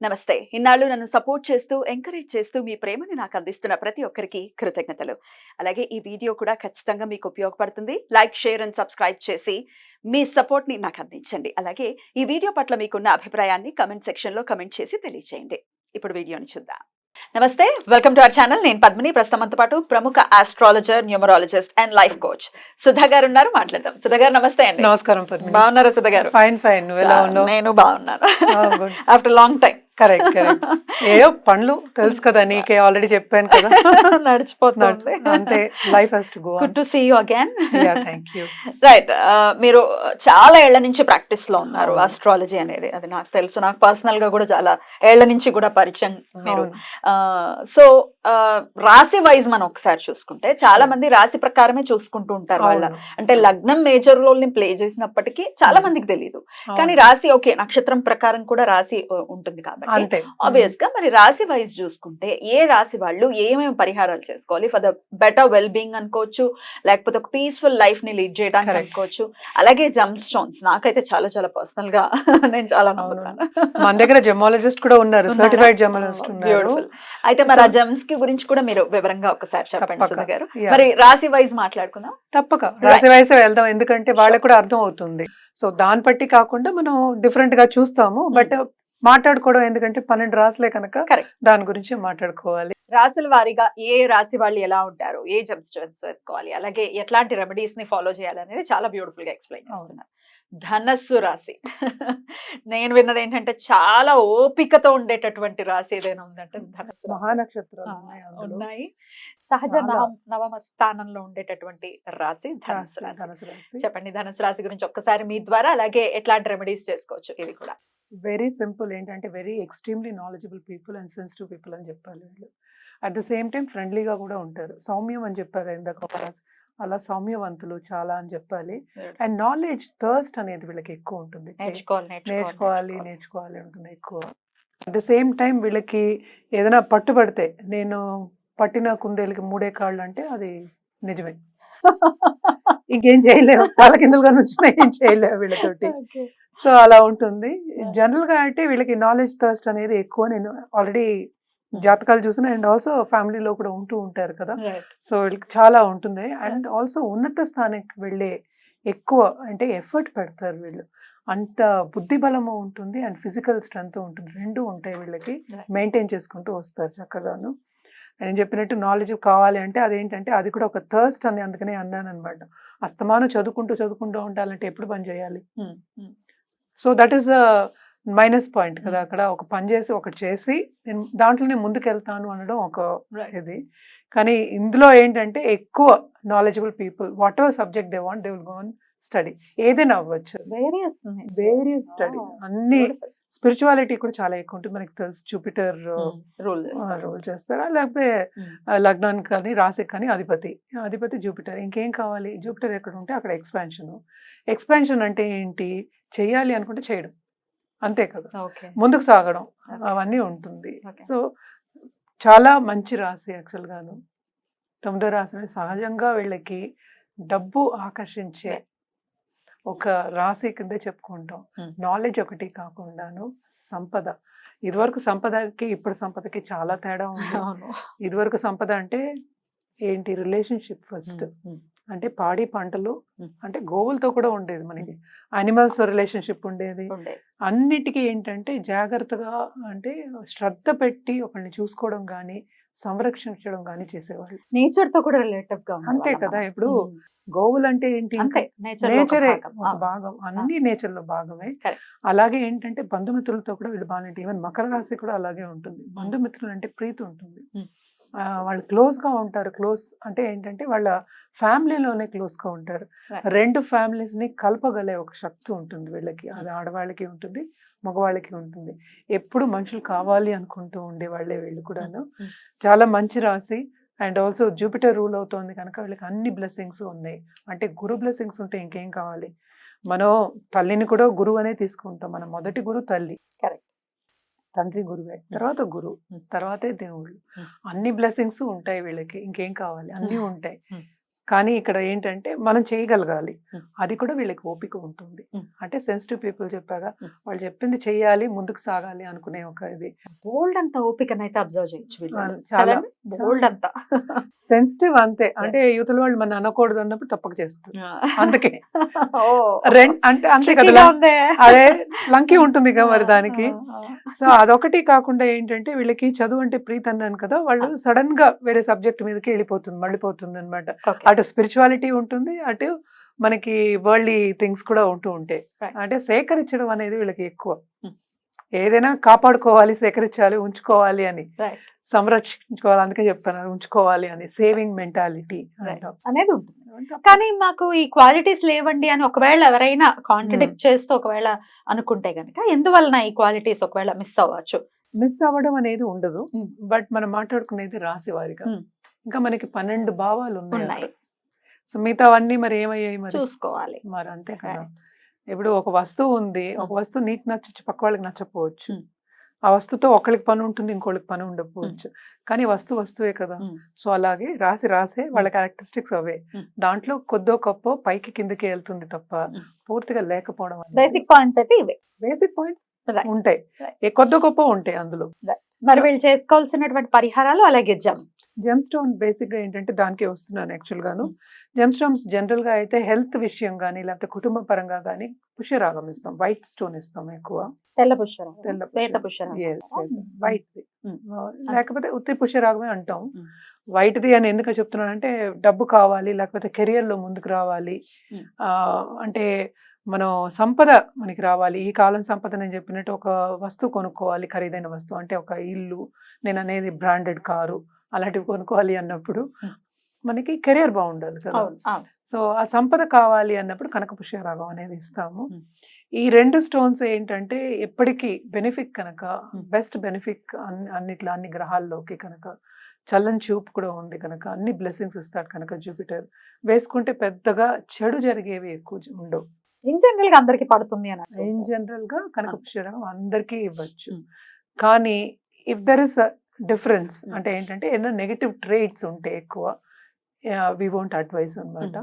నమస్తే. ఇన్నాళ్ళు నన్ను సపోర్ట్ చేస్తూ, ఎంకరేజ్ చేస్తూ మీ ప్రేమని నాకు అందిస్తున్న ప్రతి ఒక్కరికి కృతజ్ఞతలు. అలాగే ఈ వీడియో కూడా ఖచ్చితంగా మీకు ఉపయోగపడుతుంది. లైక్, షేర్ అండ్ సబ్స్క్రైబ్ చేసి మీ సపోర్ట్‌ని నాకు అందించండి. అలాగే ఈ వీడియో పట్ల మీకున్న అభిప్రాయాన్ని కామెంట్ సెక్షన్‌లో కామెంట్ చేసి తెలియజేయండి. ఇప్పుడు వీడియోని చూద్దాం. నమస్తే. Welcome to our channel. నేను పద్మిని. ప్రస్తుతం మనతో పాటు ప్రముఖ astrologer, numerologist and life coach Sudha గారు ఉన్నారు. మాట్లాడదాం. సుధా గారు నమస్తే అండి. నమస్కారం పద్మిని. బాగున్నారా సుధా గారు? Fine fine. నువ్వు ఎలా ఉన్నావు? నేను బాగున్నాను. After long time. Correct correct. ఏయో పనులు తెలుసు కదా, నీకే ఆల్రెడీ చెప్పాను కదా. నడిచిపోతుంది అంతే, life has to go on. Good to see you again. Yeah, thank you. Right. మీరు చాలా ఏళ్ల నుంచి ప్రాక్టీస్ లో ఉన్నారు ఆస్ట్రాలజీ అనేది. అది నాకు తెలుసు. నాకు పర్సనల్ గా కూడా చాలా ఏళ్ల నుంచి కూడా పరిచయం మీరు. సో రాశి వైజ్ మనం ఒకసారి చూసుకుంటే చాలా మంది రాశి ప్రకారమే చూసుకుంటూ ఉంటారు. వాళ్ళ అంటే లగ్నం మేజర్ రోల్ ని ప్లే చేసినప్పటికీ చాలా మందికి తెలియదు. కానీ రాశి ఓకే, నక్షత్రం ప్రకారం కూడా రాశి ఉంటుంది కాబట్టి ఆబ్వియస్ గా మరి రాశి వైజ్ చూసుకుంటే ఏ రాశి వాళ్ళు ఏమేమి పరిహారాలు చేసుకోవాలి for the better well being అనుకోవచ్చు, లేకపోతే ఒక పీస్ఫుల్ లైఫ్ ని లీడ్ చేయడానికి అనుకోవచ్చు. అలాగే జమ్ స్టోన్స్ నాకైతే చాలా చాలా పర్సనల్ గా నేను చాలా నమ్ముతాను. మన దగ్గర జెమాలజిస్ట్ కూడా ఉన్నారు, సర్టిఫైడ్ జెమాలజిస్ట్ ఉన్నారు. అయితే మరి ఆ జమ్స్ కి గురించి కూడా మీరు వివరంగా ఒకసారి చెప్పండి సుధా గారు. మరి రాశి వైజ్ మాట్లాడుకుందాం. తప్పక రాశి వైజ్ వెళ్దాం, ఎందుకంటే వాళ్ళకి కూడా అర్థం అవుతుంది. సో దాన్ని బట్టి కాకుండా మనం డిఫరెంట్ గా చూస్తాము, బట్ మాట్లాడుకోవడం ఎందుకంటే 12 రాశులే కనుక దాని గురించి మాట్లాడుకోవాలి. రాశుల వారీగా ఏ రాశి వాళ్ళు ఎలా ఉంటారు, ఏ జమ్స్ వేసుకోవాలి, అలాగే ఎట్లాంటి రెమెడీస్ ని ఫాలో చేయాలి అనేది చాలా బ్యూటిఫుల్ గా ఎక్స్ప్లెయిన్ చేస్తున్నారు. ధనస్సు రాశి నేను విన్నది ఏంటంటే చాలా ఓపికతో ఉండేటటువంటి రాశి ఏదైనా ఉందంటే ధనస్సు. మహానక్షత్రాలు ఉన్నాయి. సహజ నవమ స్థానంలో ఉండేటటువంటి రాశి ధనస్సు రాశి. చెప్పండి ధనస్సు రాశి గురించి ఒక్కసారి మీ ద్వారా, అలాగే ఎట్లాంటి రెమెడీస్ చేసుకోవచ్చు ఇవి కూడా. Very simple. ఏంటంటే very extremely knowledgeable people and sensitive people అని చెప్పాలి వీళ్ళు. అట్ ద సేమ్ టైం ఫ్రెండ్లీగా కూడా ఉంటారు. సౌమ్యం అని చెప్పారు ఇందాక, అలా సౌమ్యవంతులు చాలా అని చెప్పాలి. అండ్ నాలెడ్జ్ థర్స్ట్ అనేది వీళ్ళకి ఎక్కువ ఉంటుంది. నేర్చుకోవాలి ఉంటుంది ఎక్కువ. అట్ ద సేమ్ టైం వీళ్ళకి ఏదైనా పట్టుబడితే, నేను పట్టిన కుందేలకి 3 కాళ్ళు అంటే అది నిజమే. ఇంకేం చేయలేవు, వాళ్ళ కిందలుగా నుంచి ఏం చేయలేవు వీళ్ళతోటి. సో అలా ఉంటుంది జనరల్ గా. అంటే వీళ్ళకి నాలెడ్జ్ థర్స్ట్ అనేది ఎక్కువ. నేను ఆల్రెడీ జాతకాలు చూసిన, అండ్ ఆల్సో ఫ్యామిలీలో కూడా ఉంటూ ఉంటారు కదా. సో వీళ్ళకి చాలా ఉంటుంది. అండ్ ఆల్సో ఉన్నత స్థానానికి వెళ్ళే ఎక్కువ అంటే ఎఫర్ట్ పెడతారు వీళ్ళు. అంత బుద్ధి బలము ఉంటుంది అండ్ ఫిజికల్ స్ట్రెంగ్త్ ఉంటుంది, రెండు ఉంటాయి వీళ్ళకి. మెయింటైన్ చేసుకుంటూ వస్తారు చక్కగాను. నేను చెప్పినట్టు నాలెడ్జ్ కావాలి అంటే అదేంటంటే అది కూడా ఒక థర్స్ట్ అని అందుకనే అన్నాను అనమాట. అస్తమానం చదువుకుంటూ ఉండాలంటే ఎప్పుడు పని చేయాలి? So that is the minus point కదా. అక్కడ ఒక పని చేసి ఒకటి చేసి నేను దాంట్లోనే ముందుకెళ్తాను అనడం ఒక ఇది. కానీ ఇందులో ఏంటంటే ఎక్కువ knowledgeable people, what ever subject they want they will go on study. ఏదైనా అవ్వచ్చు, వేరియస్ స్టడీ. అన్ని స్పిరిచువాలిటీ కూడా చాలా ఎక్కువ ఉంటుంది. మనకి తెలుసు జూపిటర్ రూల్ చేస్తారా, లేకపోతే లగ్నానికి కానీ రాశికి కానీ అధిపతి జూపిటర్. ఇంకేం కావాలి? జూపిటర్ ఎక్కడ ఉంటే అక్కడ ఎక్స్పాన్షన్ అంటే ఏంటి? చెయ్యాలి అనుకుంటే చేయడం, అంతే కదా, ముందుకు సాగడం, అవన్నీ ఉంటుంది. సో చాలా మంచి రాశి యాక్చువల్గాను. 9వ రాశి అనేది సహజంగా వీళ్ళకి డబ్బు ఆకర్షించే ఒక రాశి కిందే చెప్పుకుంటాం. నాలెడ్జ్ ఒకటి కాకుండాను సంపద. ఇదివరకు సంపదకి ఇప్పుడు సంపదకి చాలా తేడా ఉంది. ఇదివరకు సంపద అంటే ఏంటి? Relationship first. అంటే పాడి పంటలు, అంటే గోవులతో కూడా ఉండేది మనకి, అనిమల్స్ రిలేషన్షిప్ ఉండేది. అన్నిటికీ ఏంటంటే జాగ్రత్తగా, అంటే శ్రద్ధ పెట్టి ఒకరిని చూసుకోవడం కానీ సంరక్షించడం కానీ చేసేవాళ్ళు. నేచర్ తో కూడా రిలేటివ్ గా అంతే కదా. ఇప్పుడు గోవులు అంటే ఏంటి? నేచరే ఒక భాగం, అన్ని నేచర్ లో భాగమే. అలాగే ఏంటంటే బంధుమిత్రులతో కూడా వీళ్ళు బాగా, ఈవెన్ మకర రాశి కూడా అలాగే ఉంటుంది. బంధుమిత్రులు అంటే ప్రీతి ఉంటుంది, వాళ్ళు క్లోజ్గా ఉంటారు. క్లోజ్ అంటే ఏంటంటే వాళ్ళ ఫ్యామిలీలోనే క్లోజ్గా ఉంటారు. 2 ఫ్యామిలీస్ని కలపగలే ఒక శక్తి ఉంటుంది వీళ్ళకి. అది ఆడవాళ్ళకి ఉంటుంది, మగవాళ్ళకి ఉంటుంది. ఎప్పుడు మనుషులు కావాలి అనుకుంటూ ఉండేవాళ్ళే వీళ్ళు కూడాను. చాలా మంచి రాశి. అండ్ ఆల్సో జూపిటర్ రూల్ అవుతోంది కనుక వీళ్ళకి అన్ని బ్లెస్సింగ్స్ ఉన్నాయి. అంటే గురు బ్లెస్సింగ్స్ ఉంటే ఇంకేం కావాలి? మనం తల్లిని కూడా గురువు అనే తీసుకుంటాం. మన మొదటి గురువు తల్లి, తండ్రి గురువే, తర్వాత గురువు, తర్వాతే దేవుళ్ళు. అన్ని బ్లెస్సింగ్స్ ఉంటాయి వీళ్ళకి, ఇంకేం కావాలి? అన్నీ ఉంటాయి. కానీ ఇక్కడ ఏంటంటే మనం చేయగలగాలి, Hmm. అది కూడా వీళ్ళకి ఓపిక ఉంటుంది. Hmm. అంటే సెన్సిటివ్ పీపుల్ చెప్పాగా, Hmm. వాళ్ళు చెప్పింది చెయ్యాలి, ముందుకు సాగాలి అనుకునే ఒక ఇది బోల్డ్ అంత ఓపికనైతే అబ్జర్వ్ చేయొచ్చు వీళ్ళు. చాలా బోల్డ్ అంతా సెన్సిటివ్ అంతే. అంటే యువతల వాళ్ళు మన అనకూడదు అన్నప్పుడు తప్పక చేస్తారు. అందుకే ఓ అంటే అంతే tricky కదా, గా ఉందే. అదే లంకీ ఉంటుంది కదా మరి దానికి. సో అదొకటి కాకుండా ఏంటంటే వీళ్ళకి చదువు అంటే ప్రీతి అన్నాను కదా, వాళ్ళు సడన్ గా వేరే సబ్జెక్ట్ మీదకి వెళ్ళిపోతుంది, మళ్ళీపోతుంది అనమాట. Okay. అటు స్పిరిచువాలిటీ ఉంటుంది, అటు మనకి వరల్డ్లీ థింగ్స్ కూడా ఉంటూ ఉంటాయి. Right. అంటే సేకరించడం అనేది వీళ్ళకి ఎక్కువ. Hmm. ఏదైనా కాపాడుకోవాలి, సేకరించాలి, ఉంచుకోవాలి అని, Right. సంరక్షించుకోవాలి, అందుకే చెప్తాను అది ఉంచుకోవాలి అని, సేవింగ్ మెంటాలిటీ Right. అనేది ఉంటుంది. కానీ మాకు ఈ క్వాలిటీస్ లేవండి అని ఒకవేళ ఎవరైనా కాంట్రడిక్ట్ చేస్తూ ఒకవేళ అనుకుంటే గనుక ఎందువలన ఈ క్వాలిటీస్ ఒకవేళ మిస్ అవ్వచ్చు? మిస్ అవ్వడం అనేది ఉండదు. Hmm. బట్ మనం మాట్లాడుకునేది రాశి వారిగా. Hmm. ఇంకా మనకి 12 భావాలు ఉన్నాయి. ఉన్నాయి, సో మిగతావన్నీ మరి ఏమయ్యాయి మరి చూసుకోవాలి. మరి అంతే కదా. Right. ఇప్పుడు ఒక వస్తువు ఉంది, ఒక వస్తువు నీకు నచ్చచ్చు, పక్క వాళ్ళకి నచ్చపోవచ్చు. Hmm. ఆ వస్తువుతో ఒకళ్ళకి పని ఉంటుంది, ఇంకోళ్ళకి పని ఉండకపోవచ్చు. కానీ వస్తువే కదా. Hmm. సో అలాగే రాసే వాళ్ళ క్యారెక్టరిస్టిక్స్ అవే. Hmm. దాంట్లో కొద్దో గొప్ప పైకి కిందకి వెళ్తుంది తప్ప Hmm. పూర్తిగా లేకపోవడం. బేసిక్ పాయింట్స్ అయితే ఇవే. Basic points Right. ఉంటాయి, Right. కొద్దో గొప్ప ఉంటాయి అందులో. మరి వీళ్ళు చేసుకోవాల్సినటువంటి పరిహారాలు అలాగే జెమ్ స్టోన్ బేసిక్ గా ఏంటంటే దానికే వస్తున్నాను యాక్చువల్ గాను. జెమ్ స్టోన్స్ జనరల్ గా అయితే హెల్త్ విషయం కానీ లేకపోతే కుటుంబ పరంగా కానీ పుష్యరాగం ఇస్తాం, వైట్ స్టోన్ ఇస్తాం ఎక్కువ. తెల్ల పుష్కరం, తెల్ల శ్వేత పుష్కరం. పుష్కరం, వైట్ ది, లేకపోతే ఉత్తి పుష్యరాగమే అంటాం. Mm. వైట్ ది అని ఎందుకు చెప్తున్నానంటే డబ్బు కావాలి, లేకపోతే కెరియర్ లో ముందుకు రావాలి, Mm. అంటే మనం సంపద మనకి రావాలి. ఈ కాలం సంపద నేను చెప్పినట్టు ఒక వస్తువు కొనుక్కోవాలి, ఖరీదైన వస్తువు అంటే ఒక ఇల్లు, నేను అనేది బ్రాండెడ్ కారు అలాంటివి కొనుక్కోవాలి అన్నప్పుడు Hmm. మనకి కెరియర్ బాగుండాలి కదా. సో ఆ సంపద కావాలి అన్నప్పుడు కనక పుష్యరాగం అనేది ఇస్తాము. Hmm. ఈ 2 స్టోన్స్ ఏంటంటే ఎప్పటికీ బెనిఫిట్ కనుక, Hmm. బెస్ట్ బెనిఫిట్ అన్నిట్లో అన్ని గ్రహాల్లోకి కనుక చల్లని చూపు కూడా ఉంది కనుక అన్ని బ్లెస్సింగ్స్ ఇస్తాడు కనుక జూపిటర్. వేసుకుంటే పెద్దగా చెడు జరిగేవి ఎక్కువ ఉండవు. ఇన్ జనరల్ గా అందరికి పడుతుంది అని ఇన్ జనరల్ గా కనక పుష్యరాగం అందరికీ ఇవ్వచ్చు. Hmm. కానీ ఇఫ్ దర్ ఇస్ డిఫరెన్స్ అంటే ఏంటంటే ఏదైనా నెగటివ్ ట్రేట్స్ ఉంటే ఎక్కువ వి వోంట్ అడ్వైస్ అనమాట.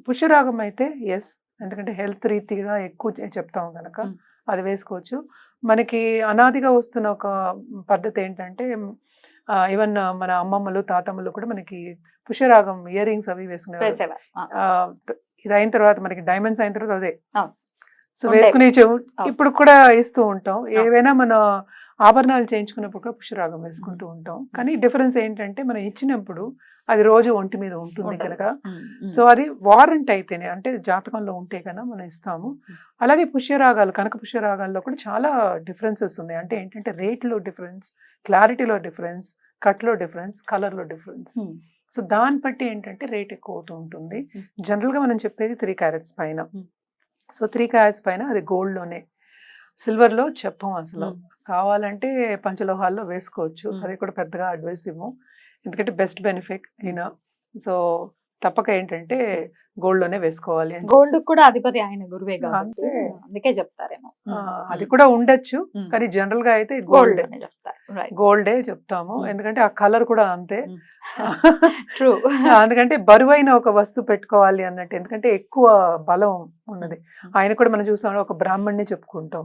పుష్యరాగం అయితే ఎస్, ఎందుకంటే హెల్త్ రీతిగా ఎక్కువ చెప్తాం కనుక అది వేసుకోవచ్చు. మనకి అనాదిగా వస్తున్న ఒక పద్ధతి ఏంటంటే ఈవెన్ మన అమ్మమ్మలు తాతమ్మలు కూడా మనకి పుష్యరాగం ఇయర్ రింగ్స్ అవి వేసుకునేవారు. ఇది అయిన తర్వాత మనకి డైమండ్స్ అయిన తర్వాత అదే సో వేసుకునే ఇప్పుడు కూడా ఇస్తూ ఉంటాం. ఏవైనా మన ఆభరణాలు చేయించుకున్నప్పుడు కూడా పుష్యరాగం వేసుకుంటూ ఉంటాం. కానీ డిఫరెన్స్ ఏంటంటే మనం ఇచ్చినప్పుడు అది రోజు ఒంటి మీద ఉంటుంది కనుక, సో అది వారంట్ అయితేనే అంటే జాతకంలో ఉంటే కన్నా మనం ఇస్తాము. అలాగే పుష్యరాగాలు, కనక పుష్యరాగాల్లో కూడా చాలా డిఫరెన్సెస్ ఉన్నాయి. అంటే ఏంటంటే రేట్లో డిఫరెన్స్, క్లారిటీలో డిఫరెన్స్, కట్లో డిఫరెన్స్, కలర్లో డిఫరెన్స్. సో దాన్ని బట్టి ఏంటంటే రేట్ ఎక్కువ అవుతూ ఉంటుంది. జనరల్గా మనం చెప్పేది 3 క్యారెట్స్ పైన. సో 3 క్యారెట్స్ పైన అది గోల్డ్లోనే, సిల్వర్లో చెప్పం అసలు. కావాలంటే పంచలోహాల్లో వేసుకోవచ్చు, అది కూడా పెద్దగా అడ్వైస్ ఇవ్వం, ఎందుకంటే బెస్ట్ బెనిఫిట్ ఈయన. సో తప్పక ఏంటంటే గోల్డ్లోనే వేసుకోవాలి అని. గోల్డ్ కూడా అధిపతి ఆయన గురువే అంతే, అందుకే చెప్తారేమో. అది కూడా ఉండొచ్చు కానీ జనరల్ గా అయితే గోల్డ్ గోల్డే చెప్తాము. ఎందుకంటే ఆ కలర్ కూడా అంతే. ట్రూ. అందుకంటే బరువైన ఒక వస్తువు పెట్టుకోవాలి అన్నట్టు, ఎందుకంటే ఎక్కువ బలం ఉన్నది. ఆయన కూడా మనం చూసాం, ఒక బ్రాహ్మణ్ణి చెప్పుకుంటాం,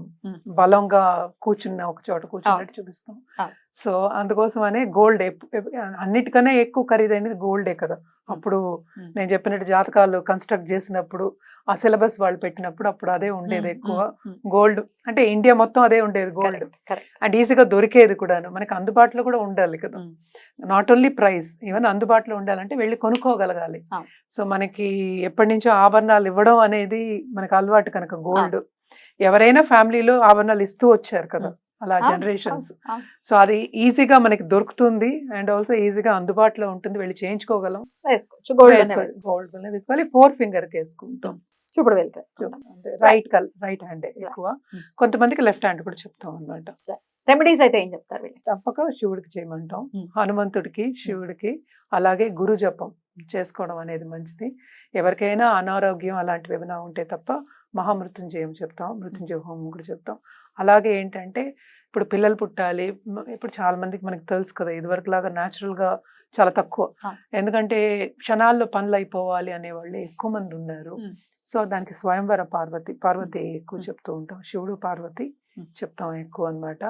బలంగా కూర్చున్న ఒక చోట కూర్చున్నట్టు చూపిస్తాం. సో అందుకోసమనే గోల్డ్ అన్నిటికన్నా ఎక్కువ ఖరీదైనది గోల్డే కదా. అప్పుడు నేను చెప్పినట్టు జాతకాలు కన్స్ట్రక్ట్ చేసినప్పుడు ఆ సిలబస్ వాళ్ళు పెట్టినప్పుడు అప్పుడు అదే ఉండేది ఎక్కువ గోల్డ్. అంటే ఇండియా మొత్తం అదే ఉండేది గోల్డ్, అండ్ ఈజీగా దొరికేది కూడాను, మనకి అందుబాటులో కూడా ఉండాలి కదా. నాట్ ఓన్లీ ప్రైస్, ఈవెన్ అందుబాటులో ఉండాలంటే వెళ్ళి కొనుక్కోగలగాలి. సో మనకి ఎప్పటి నుంచో ఆభరణాలు ఇవ్వడం అనేది మనకు అలవాటు కనుక గోల్డ్, ఎవరైనా ఫ్యామిలీలో ఆభరణాలు ఇస్తూ వచ్చారు కదా అలా జనరేషన్స్. సో అది ఈజీగా మనకి దొరుకుతుంది అండ్ ఆల్సో ఈజీగా అందుబాటులో ఉంటుంది, వెళ్ళి చేయించుకోగలం. గోల్డ్ వేసుకోవాలి, 4 ఫింగర్ కి వేసుకుంటాం, చూపుడు రైట్ హ్యాండ్ ఎక్కువ. కొంతమందికి లెఫ్ట్ హ్యాండ్ కూడా చెప్తాం అన్నమాట. రెమెడీస్ అయితే ఏం చెప్తారు? తప్పక శివుడికి చేయమంటాం, హనుమంతుడికి, శివుడికి, అలాగే గురు జపం చేసుకోవడం అనేది మంచిది. ఎవరికైనా అనారోగ్యం అలాంటివి ఏమైనా ఉంటే తప్ప మహామృత్యుంజయం చెప్తాం, మృత్యుంజయ హోమం కూడా చెప్తాం. అలాగే ఏంటంటే ఇప్పుడు పిల్లలు పుట్టాలి, ఇప్పుడు చాలా మందికి మనకి తెలుసు కదా, ఇదివరకు లాగా న్యాచురల్గా చాలా తక్కువ. ఎందుకంటే క్షణాల్లో పనులు అయిపోవాలి అనేవాళ్ళు ఎక్కువ మంది ఉన్నారు. సో దానికి స్వయంవర పార్వతి ఎక్కువ చెప్తూ ఉంటాం, శివుడు పార్వతి చెప్తాం ఎక్కువ అన్నమాట.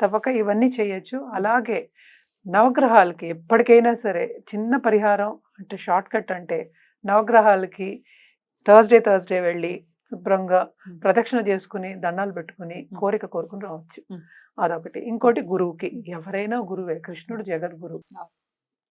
తప్పక ఇవన్నీ చేయొచ్చు. అలాగే నవగ్రహాలకి ఎప్పటికైనా సరే చిన్న పరిహారం అంటే షార్ట్ కట్ అంటే నవగ్రహాలకి థర్స్డే వెళ్ళి శుభ్రంగా ప్రదక్షిణ చేసుకుని దండాలు పెట్టుకుని కోరిక కోరుకుని రావచ్చు. అదొకటి. ఇంకోటి గురువుకి, ఎవరైనా గురువే, కృష్ణుడు జగద్గురు,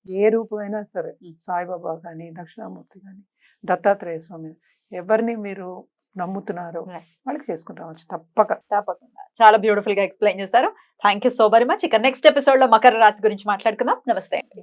ఏ రూపమైనా సరే, సాయిబాబా కానీ, దక్షిణామూర్తి కానీ, దత్తాత్రేయ స్వామి, ఎవరిని మీరు నమ్ముతున్నారో వాళ్ళకి చేసుకుని రావచ్చు తప్పకుండా. చాలా బ్యూటిఫుల్ గా ఎక్స్ప్లెయిన్ చేశారు. Thank you so very much. ఇక నెక్స్ట్ ఎపిసోడ్ లో మకర రాశి గురించి మాట్లాడుకుందాం. నమస్తే అండి.